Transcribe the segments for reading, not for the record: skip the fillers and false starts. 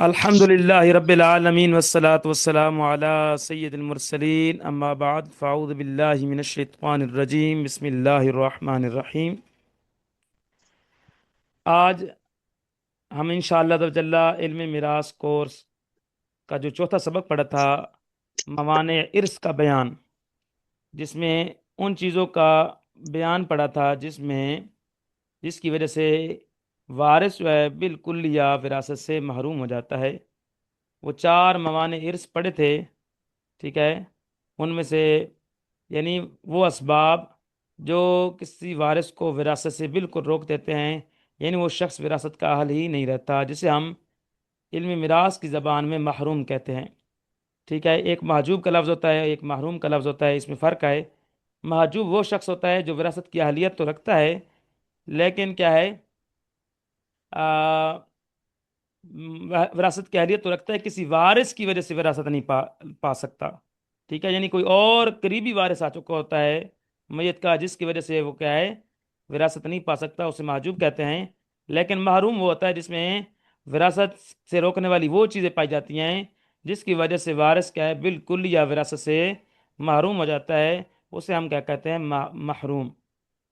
الحمد للہ رب العالمین والصلاة والسلام علی سید المرسلین اما بعد فاعوذ باللہ من الشیطان الرجیم بسم اللہ الرحمن الرحیم۔ آج ہم انشاءاللہ تعالی جل علم میراث کورس کا جو چوتھا سبق پڑھا تھا، موانع ارث کا بیان، جس میں ان چیزوں کا بیان پڑھا تھا جس کی وجہ سے وارث جو ہے بالکل یا وراثت سے محروم ہو جاتا ہے۔ وہ 4 موانع ارث پڑھے تھے، ٹھیک ہے۔ ان میں سے یعنی وہ اسباب جو کسی وارث کو وراثت سے بالکل روک دیتے ہیں، یعنی وہ شخص وراثت کا اہل ہی نہیں رہتا، جسے ہم علم میراث کی زبان میں محروم کہتے ہیں، ٹھیک ہے۔ ایک محجوب کا لفظ ہوتا ہے، ایک محروم کا لفظ ہوتا ہے، اس میں فرق ہے۔ محجوب وہ شخص ہوتا ہے جو وراثت کی اہلیت تو رکھتا ہے، لیکن کیا ہے، وراثت کی اہلیت تو رکھتا ہے، کسی وارث کی وجہ سے وراثت نہیں پا سکتا، ٹھیک ہے۔ یعنی کوئی اور قریبی وارث آ چکا ہوتا ہے میت کا، جس کی وجہ سے وہ کیا ہے، وراثت نہیں پا سکتا، اسے محجوب کہتے ہیں۔ لیکن محروم وہ ہوتا ہے جس میں وراثت سے روکنے والی وہ چیزیں پائی جاتی ہیں جس کی وجہ سے وارث کیا ہے، بالکل یا وراثت سے محروم ہو جاتا ہے، اسے ہم کیا کہتے ہیں، محروم۔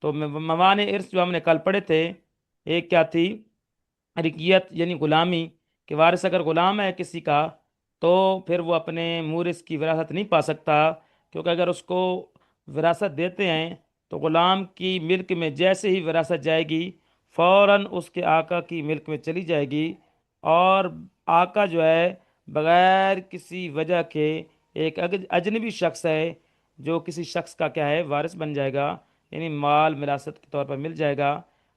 تو موانع ارث جو ہم نے کل پڑھے تھے، ایک کیا تھی، رکیت یعنی غلامی، کہ وارث اگر غلام ہے کسی کا تو پھر وہ اپنے مورث کی وراثت نہیں پا سکتا، کیونکہ اگر اس کو وراثت دیتے ہیں تو غلام کی ملک میں جیسے ہی وراثت جائے گی، فوراً اس کے آقا کی ملک میں چلی جائے گی، اور آقا جو ہے بغیر کسی وجہ کے ایک اجنبی شخص ہے جو کسی شخص کا کیا ہے، وارث بن جائے گا، یعنی مال وراثت کے طور پر مل جائے گا،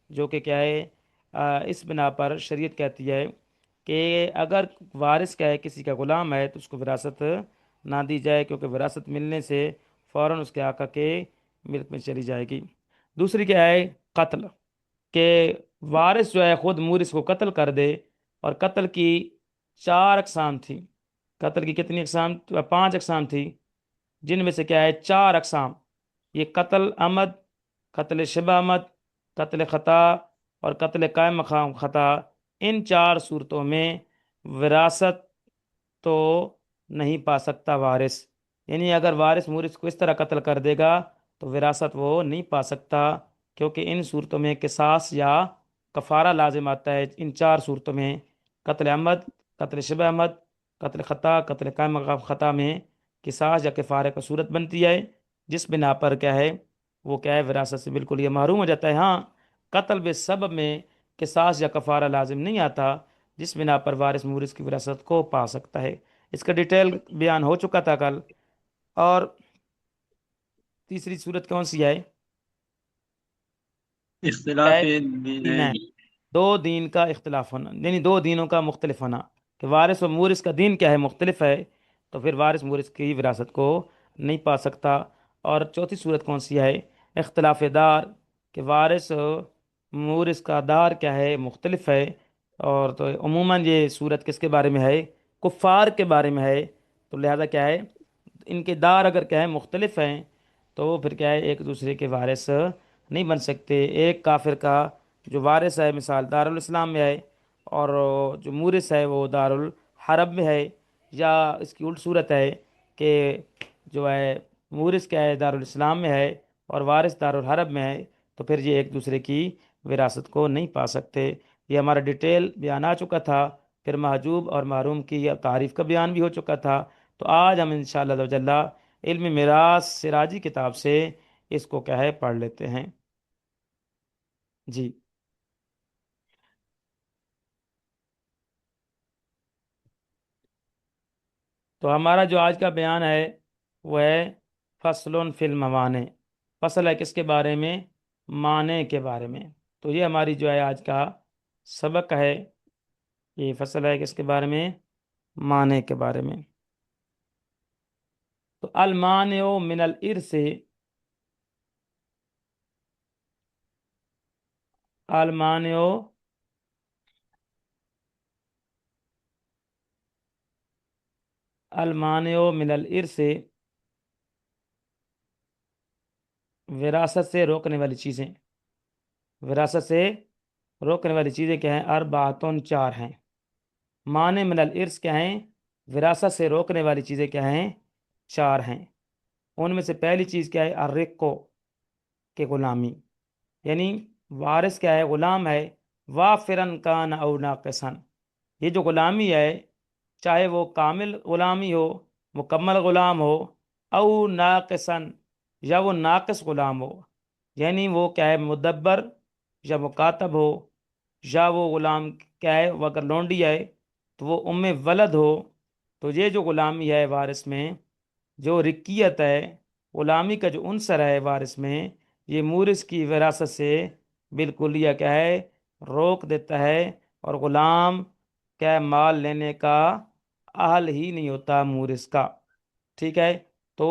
جو کہ کیا ہے، اس بنا پر شریعت کہتی ہے کہ اگر وارث کیا ہے، کسی کا غلام ہے، تو اس کو وراثت نہ دی جائے، کیونکہ وراثت ملنے سے فوراً اس کے آقا کے ملک میں چلی جائے گی۔ دوسری کیا ہے، قتل، کہ وارث جو ہے خود مورث کو قتل کر دے، اور قتل کی 4 اقسام تھی۔ قتل کی کتنی اقسام؟ 5 اقسام تھی، جن میں سے کیا ہے 4 اقسام، یہ قتل عمد، قتل شبہ عمد، قتل خطا اور قتل قائم مقام خطا۔ ان 4 صورتوں میں وراثت تو نہیں پا سکتا وارث، یعنی اگر وارث مورث کو اس طرح قتل کر دے گا تو وراثت وہ نہیں پا سکتا، کیونکہ ان صورتوں میں قصاص یا کفارہ لازم آتا ہے۔ ان 4 صورتوں میں، قتل عمد، قتل شبہ عمد، قتل خطا، قتل قائم مقام خطا میں قصاص یا کفارہ کا صورت بنتی ہے، جس بنا پر کیا ہے، وہ کیا ہے، وراثت سے بالکل یہ محروم ہو جاتا ہے۔ ہاں، قتل بے سبب میں قصاص یا کفارہ لازم نہیں آتا، جس بنا پر وارث مورث کی وراثت کو پا سکتا ہے۔ اس کا ڈیٹیل بیان ہو چکا تھا کل۔ اور تیسری صورت کون سی ہے؟ کیا اختلاف ہے؟ دینین۔ دینین، 2 دین کا اختلاف ہونا، یعنی 2 دینوں کا مختلف ہونا، کہ وارث و مورث کا دین کیا ہے، مختلف ہے، تو پھر وارث مورث کی وراثت کو نہیں پا سکتا۔ اور چوتھی صورت کون سی ہے؟ اختلاف دار، کہ وارث و مورث کا دار کیا ہے، مختلف ہے۔ اور تو عموماً یہ صورت کس کے بارے میں ہے؟ کفار کے بارے میں ہے، تو لہذا کیا ہے، ان کے دار اگر کیا ہے مختلف ہیں تو پھر کیا ہے، ایک دوسرے کے وارث نہیں بن سکتے۔ ایک کافر کا جو وارث ہے، مثال دارالاسلام میں ہے، اور جو مورث ہے وہ دارالحرب میں ہے، یا اس کی الٹ صورت ہے کہ جو ہے مورث کیا ہے، دارالاسلام میں ہے، اور وارث دارالحرب میں ہے، تو پھر یہ ایک دوسرے کی وراثت کو نہیں پا سکتے۔ یہ ہمارا ڈیٹیل بیان آ چکا تھا، پھر محجوب اور محروم کی تعریف کا بیان بھی ہو چکا تھا۔ تو آج ہم انشاءاللہ جل علم میراث سراجی کتاب سے اس کو کیا ہے، پڑھ لیتے ہیں جی۔ تو ہمارا جو آج کا بیان ہے وہ ہے فصل فی الموانع، فصل ہے کس کے بارے میں؟ معنی کے بارے میں۔ تو یہ ہماری جو ہے آج کا سبق ہے، یہ فصل ہے کس کے بارے میں؟ معنی کے بارے میں۔ تو المانع من الارث، المانع المانع من الارث، وراثت سے روکنے والی چیزیں، وراثت سے روکنے والی چیزیں کیا ہیں؟ اربعۃ، 4 ہیں۔ معنی من الارث کیا ہیں؟ وراثت سے روکنے والی چیزیں کیا ہیں؟ 4 ہیں۔ ان میں سے پہلی چیز کیا ہے؟ الرقو، کہ غلامی، یعنی وارث کیا ہے؟ غلام ہے، وافرن کان او ناقصن، یہ جو غلامی ہے چاہے وہ کامل غلامی ہو، مکمل غلام ہو، او ناقصن، یا وہ ناقص غلام ہو، یعنی وہ کیا ہے؟ مدبر یا مکاتب ہو، یا وہ غلام کیا ہے؟ وہ اگر لونڈی ہے تو وہ ام ولد ہو۔ تو یہ جو غلامی ہے وارث میں، جو رکیت ہے، غلامی کا جو عنصر ہے وارث میں، یہ مورث کی وراثت سے بالکل یہ کیا ہے؟ روک دیتا ہے، اور غلام کیا ہے؟ مال لینے کا اہل ہی نہیں ہوتا مورث کا۔ ٹھیک ہے؟ تو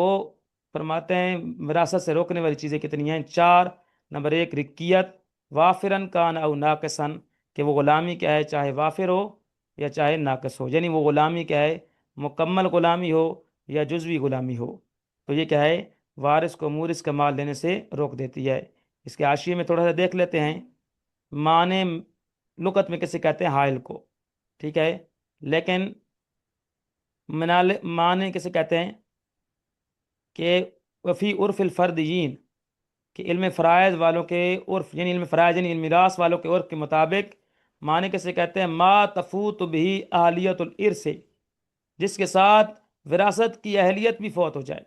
فرماتے ہیں وراثت سے روکنے والی چیزیں کتنی ہیں؟ 4۔ نمبر 1 رکیت، وافرن کان او ناقصن، کہ وہ غلامی کیا ہے؟ چاہے وافر ہو یا چاہے ناقص ہو، یعنی وہ غلامی کیا ہے؟ مکمل غلامی ہو یا جزوی غلامی ہو، تو یہ کیا ہے؟ وارث کو مورث کا مال لینے سے روک دیتی ہے۔ اس کے حاشیے میں تھوڑا سا دیکھ لیتے ہیں، معنی لغت میں کسے کہتے ہیں؟ حائل کو، ٹھیک ہے، لیکن معنی کسے کہتے ہیں؟ کہ وفی عرف الفردیین، کہ علم فرائض والوں کے عرف، یعنی علم فرائض یعنی علم میراث والوں کے عرف کے مطابق معنی کسے کہتے ہیں؟ ما تفوت بھی اہلیت الارث، جس کے ساتھ وراثت کی اہلیت بھی فوت ہو جائے،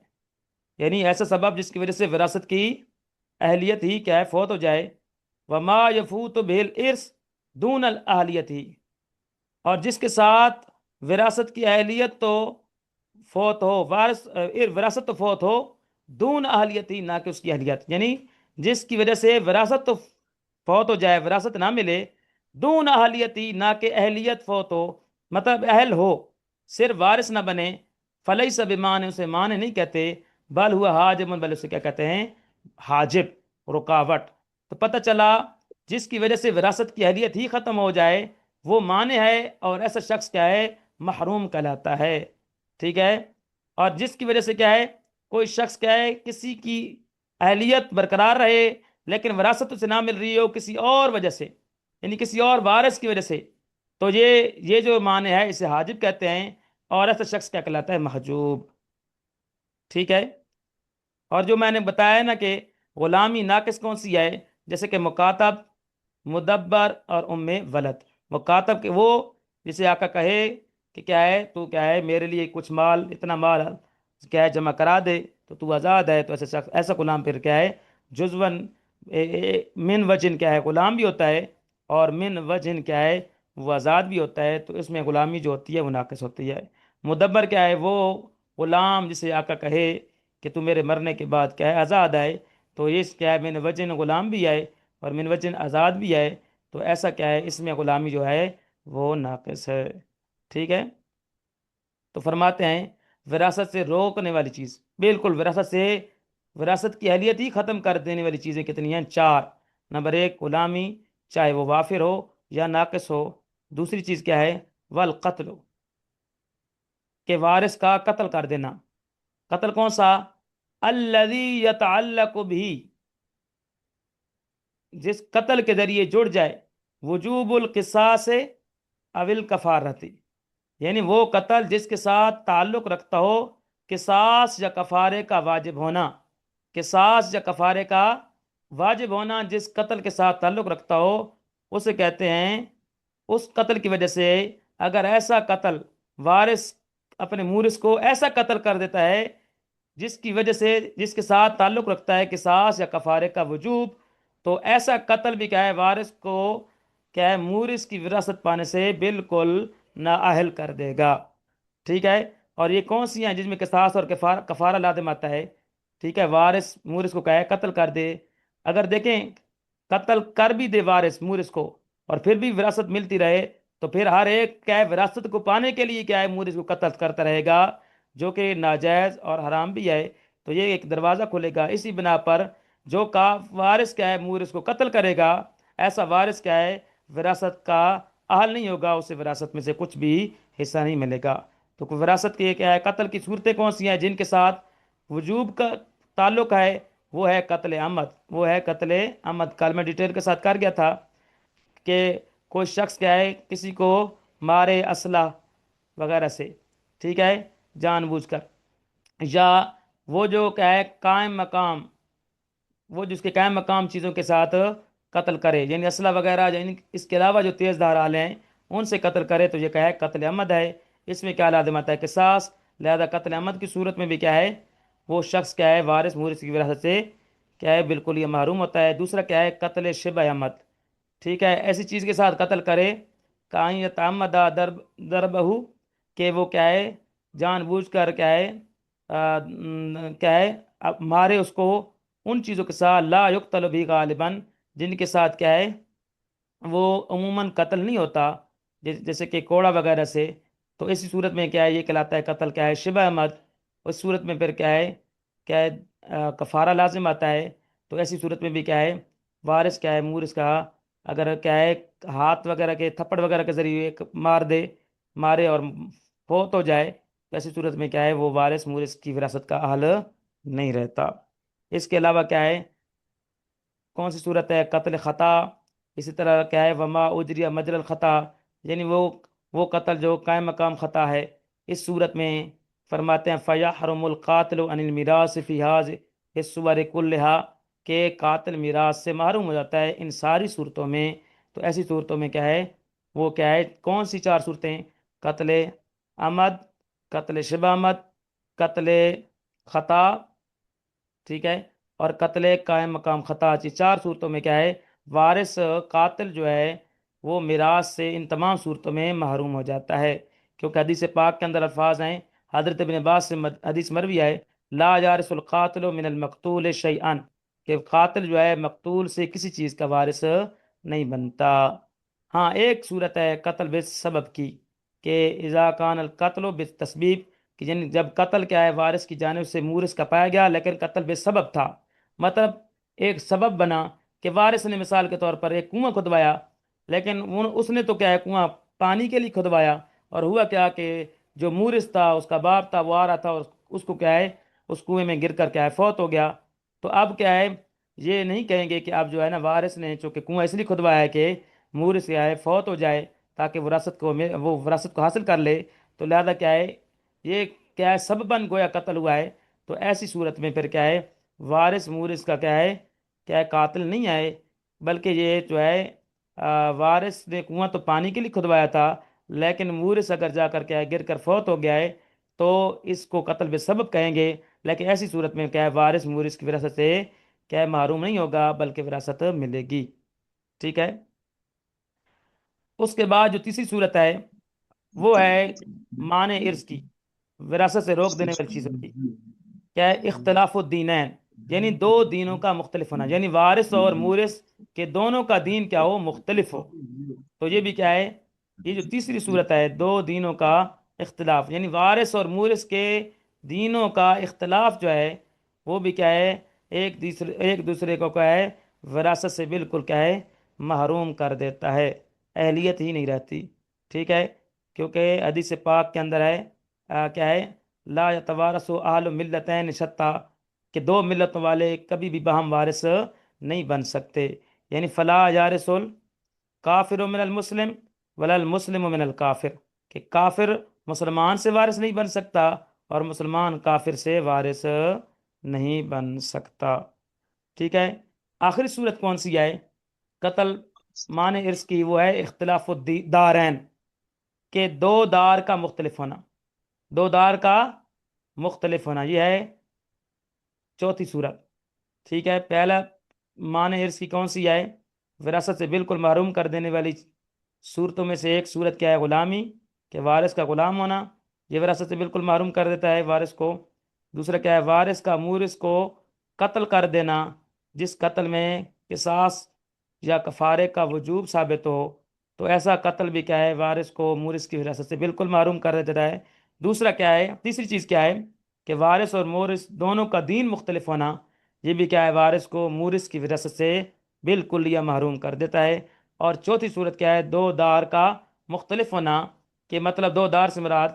یعنی ایسا سبب جس کی وجہ سے وراثت کی اہلیت ہی کیا ہے؟ فوت ہو جائے۔ وما یفوت به الارث دون الاہلیت ہی، اور جس کے ساتھ وراثت کی اہلیت تو فوت ہو، وراثت تو فوت ہو، دون اہلیت ہی، نہ کہ اس کی اہلیت، یعنی جس کی وجہ سے وراثت تو فوت ہو جائے، وراثت نہ ملے، دون اہلیت ہی، نہ کہ اہلیت فوت ہو، مطلب اہل ہو، صرف وارث نہ بنے، فلیس بمان، اسے معنی نہیں کہتے، بل ہوا حاجب، بل اسے کیا کہتے ہیں؟ حاجب، رکاوٹ۔ تو پتہ چلا جس کی وجہ سے وراثت کی اہلیت ہی ختم ہو جائے وہ معنی ہے، اور ایسا شخص کیا ہے؟ محروم کہلاتا ہے۔ ٹھیک ہے؟ اور جس کی وجہ سے کیا ہے؟ کوئی شخص کیا ہے؟ کسی کی اہلیت برقرار رہے لیکن وراثت اسے نہ مل رہی ہو کسی اور وجہ سے، یعنی کسی اور وارث کی وجہ سے، تو یہ جو معنی ہے اسے حاجب کہتے ہیں، اور ایسا شخص کیا کہلاتا ہے؟ محجوب۔ ٹھیک ہے؟ اور جو میں نے بتایا نا کہ غلامی ناقص کون سی ہے؟ جیسے کہ مکاتب، مدبر اور ام ولد۔ مکاتب کہ وہ جسے آقا کہے کہ کیا ہے؟ تو کیا ہے؟ میرے لیے کچھ مال، اتنا مال کیا ہے؟ جمع کرا دے تو آزاد ہے، تو ایسا شخص، ایسا غلام پھر کیا ہے؟ جزون من وجن کیا ہے؟ غلام بھی ہوتا ہے، اور من وجن کیا ہے؟ وہ آزاد بھی ہوتا ہے، تو اس میں غلامی جو ہوتی ہے وہ ناقص ہوتی ہے۔ مدبر کیا ہے؟ وہ غلام جسے آقا کہے کہ تو میرے مرنے کے بعد کیا ہے؟ آزاد آئے، تو یہ کیا ہے؟ من وجن غلام بھی آئے اور من وجن آزاد بھی آئے، تو ایسا کیا ہے؟ اس میں غلامی جو ہے وہ ناقص ہے۔ ٹھیک ہے؟ تو فرماتے ہیں وراثت سے روکنے والی چیز، بالکل وراثت کی اہلیت ہی ختم کر دینے والی چیزیں کتنی ہیں؟ 4۔ نمبر 1 غلامی، چاہے وہ وافر ہو یا ناقص ہو۔ دوسری چیز کیا ہے؟ والقتل، کہ وارث کا قتل کر دینا۔ قتل کون سا؟ الذی یتعلق بھی، جس قتل کے ذریعے جڑ جائے وجوب القصاص او الکفارتی، یعنی وہ قتل جس کے ساتھ تعلق رکھتا ہو قصاص یا کفارے کا واجب ہونا، قصاص یا کفارے کا واجب ہونا جس قتل کے ساتھ تعلق رکھتا ہو اسے کہتے ہیں، اس قتل کی وجہ سے اگر ایسا قتل وارث اپنے مورث کو ایسا قتل کر دیتا ہے جس کی وجہ سے جس کے ساتھ تعلق رکھتا ہے قصاص یا کفارے کا وجوب، تو ایسا قتل بھی کیا ہے؟ وارث کو کیا ہے؟ مورث کی وراثت پانے سے بالکل نااہل کر دے گا۔ ٹھیک ہے؟ اور یہ کون سی ہیں جس میں قصاص اور کفارہ لازم آتا ہے؟ ٹھیک ہے؟ وارث مورث کو کیا ہے؟ قتل کر دے، اگر دیکھیں قتل کر بھی دے وارث مورث کو اور پھر بھی وراثت ملتی رہے، تو پھر ہر ایک کیا ہے؟ وراثت کو پانے کے لیے کیا ہے؟ مورث کو قتل کرتا رہے گا، جو کہ ناجائز اور حرام بھی ہے۔ تو یہ ایک دروازہ کھلے گا، اسی بنا پر جو کا وارث کیا ہے؟ مورث کو قتل کرے گا، ایسا وارث کیا ہے؟ وراثت کا اہل نہیں ہوگا، اسے وراثت میں سے کچھ بھی حصہ نہیں ملے گا۔ تو وراثت کی کیا ہے؟ قتل کی صورتیں کون سی ہیں جن کے ساتھ وجوب کا تعلق ہے؟ وہ ہے قتل عمد، وہ ہے قتل عمد۔ کل میں ڈیٹیل کے ساتھ کر گیا تھا کہ کوئی شخص کیا ہے؟ کسی کو مارے اسلحہ وغیرہ سے، ٹھیک ہے، جان بوجھ کر، یا وہ جو کیا ہے قائم مقام، وہ جس کے قائم مقام چیزوں کے ساتھ قتل کرے، یعنی اسلحہ وغیرہ، یعنی اس کے علاوہ جو تیز دھار آلے ہیں ان سے قتل کرے، تو یہ کیا ہے قتل عمد ہے۔ اس میں کیا لازم آتا ہے قصاص، لہذا قتل عمد کی صورت میں بھی کیا ہے وہ شخص کیا ہے وارث مورث کی وراثت سے کیا ہے بالکل یہ محروم ہوتا ہے۔ دوسرا کیا ہے قتل شبہ عمد، ٹھیک ہے، ایسی چیز کے ساتھ قتل کرے کہیں یتعمدہ دربہ، کہ وہ کیا ہے جان بوجھ کر کیا ہے کیا ہے اب مارے اس کو ان چیزوں کے ساتھ لا یقتل بھی غالباً، جن کے ساتھ کیا ہے وہ عموماً قتل نہیں ہوتا، جیسے کہ کوڑا وغیرہ سے، تو اسی صورت میں کیا ہے یہ کہلاتا ہے قتل کیا ہے شبہ احمد۔ اس صورت میں پھر کیا ہے کفارہ لازم آتا ہے، تو ایسی صورت میں بھی کیا ہے وارث کیا ہے مورث کا اگر کیا ہے ہاتھ وغیرہ کے تھپڑ وغیرہ کے ذریعے مارے اور فوت ہو جائے، تو ایسی صورت میں کیا ہے وہ وارث مورث کی وراثت کا اہل نہیں رہتا۔ اس کے علاوہ کیا ہے کون سی صورت ہے قتل خطا، اسی طرح کیا ہے وما اجری مجر الخطا، یعنی وہ قتل جو قائم مقام خطا ہے، اس صورت میں فرماتے ہیں فیحرم القاتل عن المیراث فی هذه الصور كلها، کہ قاتل میراث سے محروم ہو جاتا ہے ان ساری صورتوں میں۔ تو ایسی صورتوں میں کیا ہے وہ کیا ہے کون سی چار صورتیں، قتل عمد، قتل شبہ عمد، قتل خطا، ٹھیک ہے، اور قتل قائم مقام خطا، یہ چار صورتوں میں کیا ہے وارث قاتل جو ہے وہ میراث سے ان تمام صورتوں میں محروم ہو جاتا ہے، کیونکہ حدیث پاک کے اندر الفاظ ہیں، حضرت ابن عباس سے حدیث مروی ہے لا یارث القاتل من المقتول شیئا، کہ قاتل جو ہے مقتول سے کسی چیز کا وارث نہیں بنتا۔ ہاں ایک صورت ہے قتل بے سبب کی، کہ اذا کان القتل بالتسبیب، کہ یعنی جب قتل کیا ہے وارث کی جانب سے مورث کا پایا گیا لیکن قتل بے سبب تھا، مطلب ایک سبب بنا کہ وارث نے مثال کے طور پر ایک کنواں کھدوایا، لیکن اس نے تو کیا ہے کنواں پانی کے لیے کھدوایا، اور ہوا کیا کہ جو مورث تھا اس کا باپ تھا وہ آ رہا تھا اور اس کو کیا ہے اس کنویں میں گر کر کیا ہے فوت ہو گیا، تو اب کیا ہے یہ نہیں کہیں گے کہ اب جو ہے نا وارث نے چونکہ کنواں اس لیے کھدوایا ہے کہ مورث کیا ہے فوت ہو جائے تاکہ وہ وراثت کو حاصل کر لے، تو لہذا کیا ہے یہ کیا ہے سبباً گویا قتل ہوا ہے، تو ایسی صورت میں پھر کیا ہے وارث مورث کا کیا ہے قاتل نہیں ہے، بلکہ یہ جو ہے وارث نے کنواں تو پانی کے لیے کھدوایا تھا، لیکن مورث اگر جا کر کیا ہے گر کر فوت ہو گیا ہے تو اس کو قتل بے سبب کہیں گے، لیکن ایسی صورت میں کیا ہے وارث مورث کی وراثت سے کیا ہے محروم نہیں ہوگا بلکہ وراثت ملے گی، ٹھیک ہے۔ اس کے بعد جو تیسری صورت ہے وہ ہے معنی ارث کی، وراثت سے روک دینے والی چیزوں کی، کیا ہے اختلاف الدینین، یعنی دو دینوں کا مختلف ہونا، یعنی وارث اور مورث کے دونوں کا دین کیا ہو مختلف ہو، تو یہ بھی کیا ہے یہ جو تیسری صورت ہے دو دینوں کا اختلاف، یعنی وارث اور مورث کے دینوں کا اختلاف جو ہے وہ بھی کیا ہے ایک دوسرے کو کیا ہے وراثت سے بالکل کیا ہے محروم کر دیتا ہے، اہلیت ہی نہیں رہتی، ٹھیک ہے، کیونکہ حدیث پاک کے اندر ہے کیا ہے لا یتوارث اہل ملتین شتیٰ، کہ دو ملتوں والے کبھی بھی باہم وارث نہیں بن سکتے، یعنی فلا یارث الکافر من المسلم ولا المسلم من الکافر، کہ کافر مسلمان سے وارث نہیں بن سکتا اور مسلمان کافر سے وارث نہیں بن سکتا، ٹھیک ہے۔ آخری صورت کون سی ہے قتل معنی ارث کی، وہ ہے اختلاف الدارین، کہ دو دار کا مختلف ہونا، دو دار کا مختلف ہونا، یہ ہے چوتھی صورت، ٹھیک ہے۔ پہلا معنی ارث کی کون سی ہے وراثت سے بالکل محروم کر دینے والی صورتوں میں سے ایک صورت کیا ہے غلامی، کہ وارث کا غلام ہونا، یہ وراثت سے بالکل محروم کر دیتا ہے وارث کو۔ دوسرا کیا ہے وارث کا مورث کو قتل کر دینا، جس قتل میں قصاص یا کفارے کا وجوب ثابت ہو، تو ایسا قتل بھی کیا ہے وارث کو مورث کی وراثت سے بالکل محروم کر دیتا ہے۔ دوسرا کیا ہے تیسری چیز کیا ہے کہ وارث اور مورث دونوں کا دین مختلف ہونا، یہ بھی کیا ہے وارث کو مورث کی وراثت سے بالکل یا محروم کر دیتا ہے۔ اور چوتھی صورت کیا ہے دو دار کا مختلف ہونا، کہ مطلب دو دار سے مراد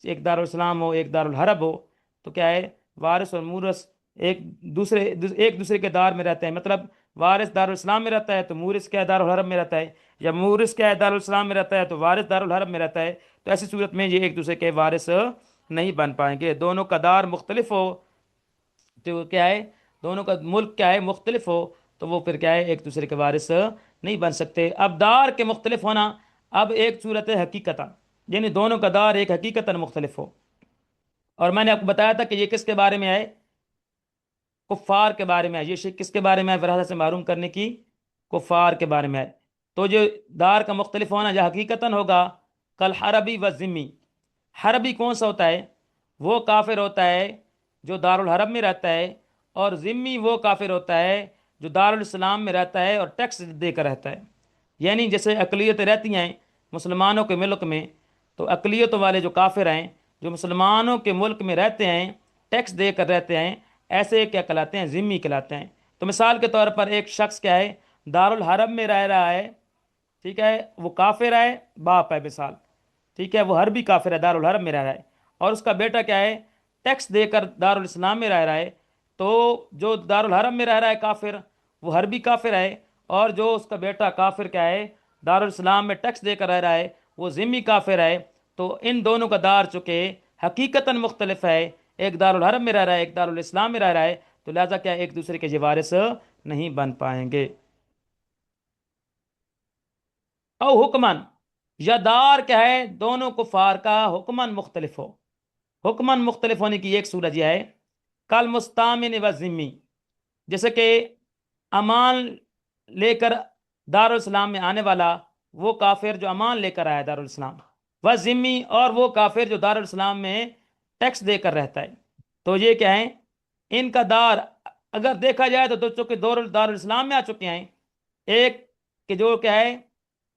ایک دارالاسلام ہو ایک دارالحرب ہو، تو کیا ہے وارث اور مورث ایک دوسرے کے دار میں رہتے ہیں، مطلب وارث دارالاسلام میں رہتا ہے تو مورث کیا ہے دارالحرب میں رہتا ہے، یا مورث کیا ہے دارالاسلام میں رہتا ہے تو وارث دارالحرب میں رہتا ہے، تو ایسی صورت میں یہ ایک دوسرے کے وارث نہیں بن پائیں گے۔ دونوں کا دار مختلف ہو تو کیا ہے، دونوں کا ملک کیا ہے مختلف ہو تو وہ پھر کیا ہے ایک دوسرے کے وارث نہیں بن سکتے۔ اب دار کے مختلف ہونا اب ایک صورت ہے حقیقتاً، یعنی دونوں کا دار ایک حقیقتاً مختلف ہو، اور میں نے آپ کو بتایا تھا کہ یہ کس کے بارے میں ہے، کفار کے بارے میں ہے، یہ شرک کس کے بارے میں ہے، وراثت سے محروم کرنے کی، کفار کے بارے میں ہے۔ تو جو دار کا مختلف ہونا جو حقیقتاً ہوگا، کل حربی و ذمی، حربی کون سا ہوتا ہے، وہ کافر ہوتا ہے جو دارالحرب میں رہتا ہے، اور ذمی وہ کافر ہوتا ہے جو دارالاسلام میں رہتا ہے اور ٹیکس دے کر رہتا ہے۔ یعنی جیسے اقلیتیں رہتی ہیں مسلمانوں کے ملک میں، تو اقلیتوں والے جو کافر ہیں جو مسلمانوں کے ملک میں رہتے ہیں، ٹیکس دے کر رہتے ہیں، ایسے کیا کہلاتے ہیں، ذمی کہلاتے ہیں۔ تو مثال کے طور پر ایک شخص کیا ہے دارالحرب میں رہ رہا ہے، ٹھیک ہے، وہ کافر ہے، باپ ہے مثال، ٹھیک ہے، وہ حربی کافر ہے دارالحرب میں رہ رہا ہے، اور اس کا بیٹا کیا ہے ٹیکس دے کر دارالاسلام میں رہ رہا ہے، تو جو دارالحرم میں رہ رہا ہے کافر وہ حربی کافر ہے، اور جو اس کا بیٹا کافر کیا ہے دارالاسلام میں ٹیکس دے کر رہ رہا ہے وہ ذمی کافر ہے۔ تو ان دونوں کا دار چونکہ حقیقتاً مختلف ہے، ایک دارالحرم میں رہ رہا ہے ایک دارالاسلام میں رہ رہا ہے، تو لہذا کیا ایک دوسرے کے وارث نہیں بن پائیں گے۔ او حکمن، یا دار کیا ہے دونوں کفار کا حکمن مختلف ہو، حکمن مختلف ہونے کی ایک صورت یہ ہے کل مستامن و ذمی، جیسے کہ امان لے کر دارالاسلام میں آنے والا وہ کافر جو امان لے کر آیا دارالاسلام، و ذمی اور وہ کافر جو دارالاسلام میں ٹیکس دے کر رہتا ہے، تو یہ کیا ہے ان کا دار اگر دیکھا جائے تو دو چونکہ دارالاسلام میں آ چکے ہیں، ایک کہ جو کیا ہے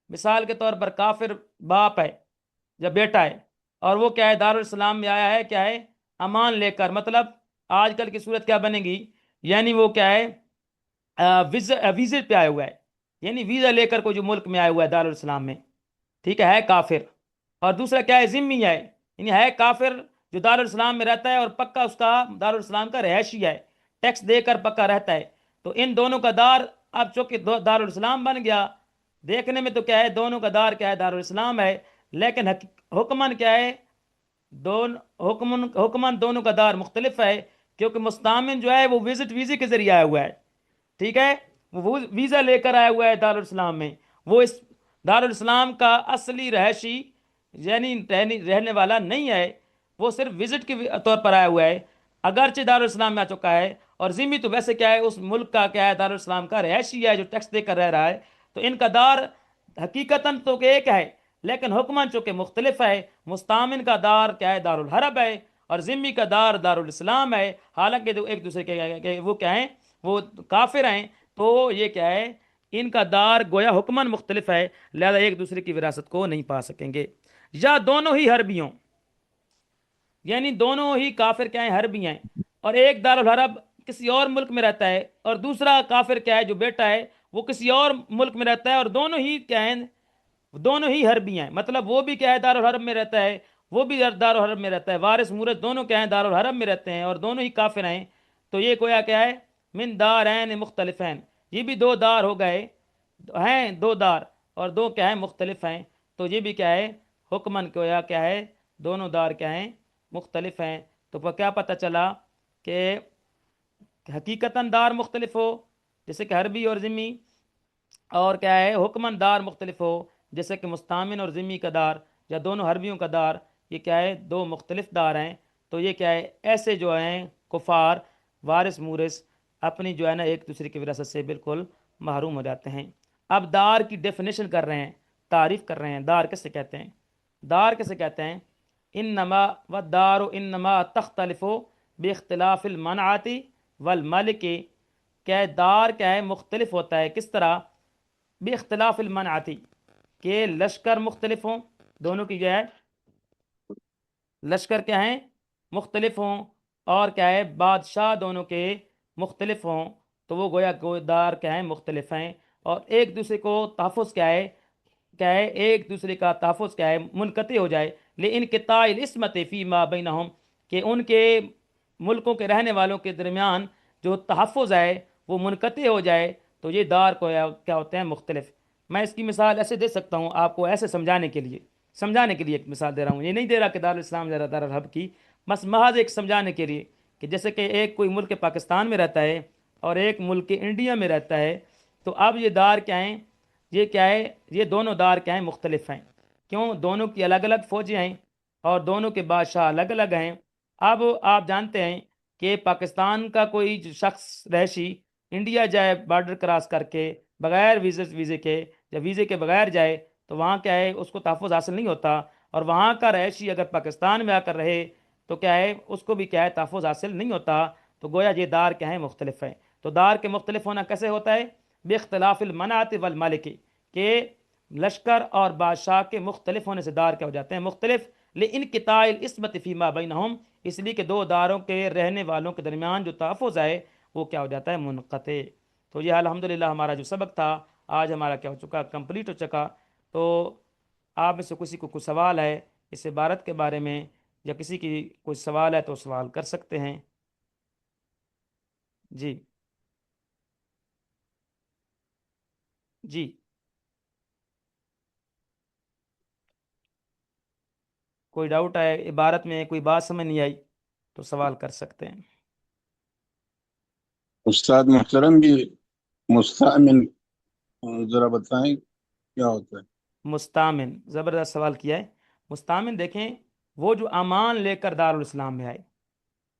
مثال کے طور پر کافر باپ ہے یا بیٹا ہے، اور وہ کیا ہے دارالاسلام میں آیا ہے کیا ہے امان لے کر، مطلب آج کل کی صورت کیا بنے گی، یعنی وہ کیا ہے ویزٹ پہ آیا ہوا ہے، یعنی ویزا لے کر کوئی جو ملک میں آیا ہوا ہے دارالاسلام میں، ٹھیک ہے کافر، اور دوسرا کیا ہے ذمی ہے، یعنی ہے کافر جو دارالاسلام میں رہتا ہے اور پکا اس کا دارالاسلام کا رہائشی ہے، ٹیکس دے کر پکا رہتا ہے، تو ان دونوں کا دار اب چونکہ دارالاسلام بن گیا، دیکھنے میں تو کیا ہے دونوں کا دار کیا ہے دارالاسلام ہے، لیکن حکمن کیا ہے حکمن دونوں کا دار مختلف ہے، کیونکہ مستامن جو ہے وہ وزٹ ویزے کے ذریعے آیا ہوا ہے، ٹھیک ہے، وہ ویزا لے کر آیا ہوا ہے دارالاسلام میں، وہ اس دارالاسلام کا اصلی رہائشی یعنی رہنے والا نہیں ہے، وہ صرف وزٹ کے طور پر آیا ہوا ہے، اگرچہ دارالاسلام میں آ چکا ہے، اور ذمی تو ویسے کیا ہے اس ملک کا کیا ہے دارالاسلام کا رہائشی ہے جو ٹیکس دے کر رہ رہا ہے، تو ان کا دار حقیقتاً تو کہ ایک ہے لیکن حکماً چونکہ مختلف ہے، مستامن کا دار کیا ہے دارالحرب ہے، اور ذمی کا دار دارالاسلام ہے، حالانکہ جو ایک دوسرے کے وہ کیا ہیں وہ کافر ہیں، تو یہ کیا ہے ان کا دار گویا حکماً مختلف ہے، لہذا ایک دوسرے کی وراثت کو نہیں پا سکیں گے۔ یا دونوں ہی حربیوں، یعنی دونوں ہی کافر کیا ہیں حربی ہیں، اور ایک دارالحرب کسی اور ملک میں رہتا ہے اور دوسرا کافر کیا ہے جو بیٹا ہے وہ کسی اور ملک میں رہتا ہے، اور دونوں ہی کیا ہیں دونوں ہی حربی ہیں، مطلب وہ بھی کیا ہے دارالحرب میں رہتا ہے وہ بھی دارالحرب میں رہتا ہے، وارث مورث دونوں کیا ہیں دارالحرب میں رہتے ہیں اور دونوں ہی کافر ہیں، تو یہ گویا کیا ہے من دارین مختلفین، یہ بھی دو دار ہو گئے ہیں، دو دار اور دو کیا ہے مختلف ہیں، تو یہ بھی کیا ہے حکمن گویا کیا ہے دونوں دار کیا ہیں مختلف ہیں۔ تو کیا پتہ چلا کہ حقیقتاً دار مختلف ہو جیسے کہ حربی اور ذمی، اور کیا ہے حکمن دار مختلف ہو جیسے کہ مستامن اور ذمی کا دار یا دونوں حربیوں کا دار، یہ کیا ہے دو مختلف دار ہیں، تو یہ کیا ہے ایسے جو ہیں کفار وارث مورث اپنی جو ہے نا ایک دوسرے کی وراثت سے بالکل محروم ہو جاتے ہیں۔ اب دار کی ڈیفینیشن کر رہے ہیں، تعریف کر رہے ہیں، دار کیسے کہتے ہیں، دار کیسے کہتے ہیں، انما والدار انما تختلف باختلاف المنعات والملک، کیا ہے دار کیا ہے مختلف ہوتا ہے کس طرح، باختلاف المنعاتی کہ لشکر مختلف ہوں، دونوں کی جو ہے لشکر کیا ہیں مختلف ہوں، اور کیا ہے بادشاہ دونوں کے مختلف ہوں، تو وہ گویا دار کیا ہیں مختلف ہیں، اور ایک دوسرے کو تحفظ کیا ہے ایک دوسرے کا تحفظ کیا ہے منقطع ہو جائے، لانقطاع العصمت فیما بینہم، کہ ان کے ملکوں کے رہنے والوں کے درمیان جو تحفظ ہے وہ منقطع ہو جائے، تو یہ دار کو کیا ہوتے ہیں مختلف۔ میں اس کی مثال ایسے دے سکتا ہوں آپ کو، ایسے سمجھانے کے لیے ایک مثال دے رہا ہوں، یہ نہیں دے رہا کہ دارالاسلام دارالحرب کی، بس محض ایک سمجھانے کے لیے کہ جیسے کہ ایک کوئی ملک پاکستان میں رہتا ہے اور ایک ملک انڈیا میں رہتا ہے، تو اب یہ دار کیا ہیں، یہ کیا ہے، یہ دونوں دار کیا ہیں، مختلف ہیں۔ کیوں؟ دونوں کی الگ الگ فوجیں ہیں اور دونوں کے بادشاہ الگ الگ ہیں۔ اب آپ جانتے ہیں کہ پاکستان کا کوئی جو شخص رہائشی انڈیا جائے بارڈر کراس کر کے بغیر ویزے کے، جب ویزے کے بغیر جائے تو وہاں کیا ہے، اس کو تحفظ حاصل نہیں ہوتا، اور وہاں کا رہائشی اگر پاکستان میں آ کر رہے تو کیا ہے، اس کو بھی کیا ہے، تحفظ حاصل نہیں ہوتا۔ تو گویا یہ دار کیا ہیں، مختلف ہیں۔ تو دار کے مختلف ہونا کیسے ہوتا ہے؟ بے اختلاف المناط والمالک، کہ لشکر اور بادشاہ کے مختلف ہونے سے دار کیا ہو جاتے ہیں، مختلف، لانقطاع العصمت فیما بینہم، اس لیے کہ دو داروں کے رہنے والوں کے درمیان جو تحفظ ہے وہ کیا ہو جاتا ہے، منقطع۔ تو یہ الحمدللہ ہمارا جو سبق تھا آج ہمارا کیا ہو چکا، کمپلیٹ ہو چکا۔ تو آپ میں سے کسی کو کوئی سوال ہے اس عبارت کے بارے میں، یا کسی کی کوئی سوال ہے تو سوال کر سکتے ہیں۔ جی جی، کوئی ڈاؤٹ ہے عبارت میں، کوئی بات سمجھ نہیں آئی تو سوال کر سکتے ہیں۔ استاد محترم بھی مستعمن ذرا بتائیں کیا ہوتا ہے؟ مستامن، زبردست سوال کیا ہے۔ مستامن دیکھیں، وہ جو امان لے کر دارالاسلام میں آئے،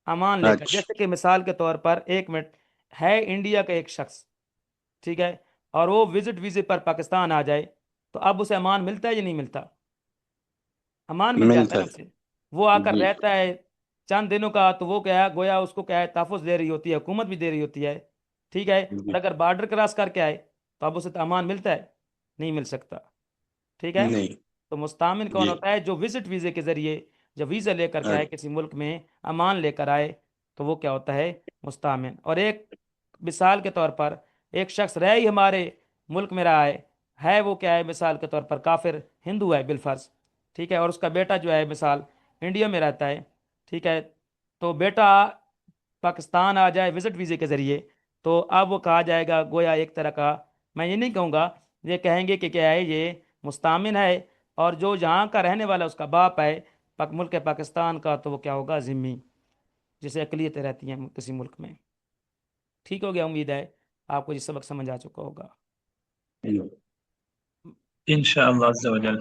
امان لے کر، اچھا، جیسے کہ مثال کے طور پر، ایک منٹ، ہے انڈیا کا ایک شخص، ٹھیک ہے، اور وہ وزٹ ویزے پر پاکستان آ جائے، تو اب اسے امان ملتا ہے یا نہیں ملتا؟ امان مل جاتا ہے ملتا نا ہے اسے، وہ آ کر جی رہتا ہے چند دنوں کا، تو وہ کیا ہے، گویا اس کو کیا ہے، تحفظ دے رہی ہوتی ہے، حکومت بھی دے رہی ہوتی ہے، ٹھیک ہے۔ اور جی، اگر بارڈر کراس کر کے آئے تو اب اسے تو امان ملتا ہے؟ نہیں مل سکتا، ٹھیک ہے۔ نہیں، تو مستعمن کون جی ہوتا ہے؟ جو وزٹ ویزے کے ذریعے جب ویزا لے کر کے آئے کسی ملک میں، امان لے کر آئے، تو وہ کیا ہوتا ہے، مستعمن۔ اور ایک مثال کے طور پر، ایک شخص رہ ہی ہمارے ملک میں رہا ہے وہ کیا ہے، مثال کے طور پر کافر ہندو ہے بالفرض، ٹھیک ہے، اور اس کا بیٹا جو ہے مثال انڈیا میں رہتا ہے، ٹھیک ہے، تو بیٹا پاکستان آ جائے وزٹ ویزے کے ذریعے، تو اب وہ کہا جائے گا گویا ایک طرح کا، میں یہ نہیں کہوں گا، یہ کہیں گے کہ کیا ہے، یہ مستعمن ہے، اور جو یہاں کا رہنے والا اس کا باپ ہے ملک پاکستان کا، تو وہ کیا ہوگا، ذمہ، جسے اقلیتیں رہتی ہیں کسی ملک میں۔ ٹھیک ہو گیا، امید ہے آپ کو یہ سبق سمجھ آ چکا ہوگا۔ انشاءاللہ عز و جل۔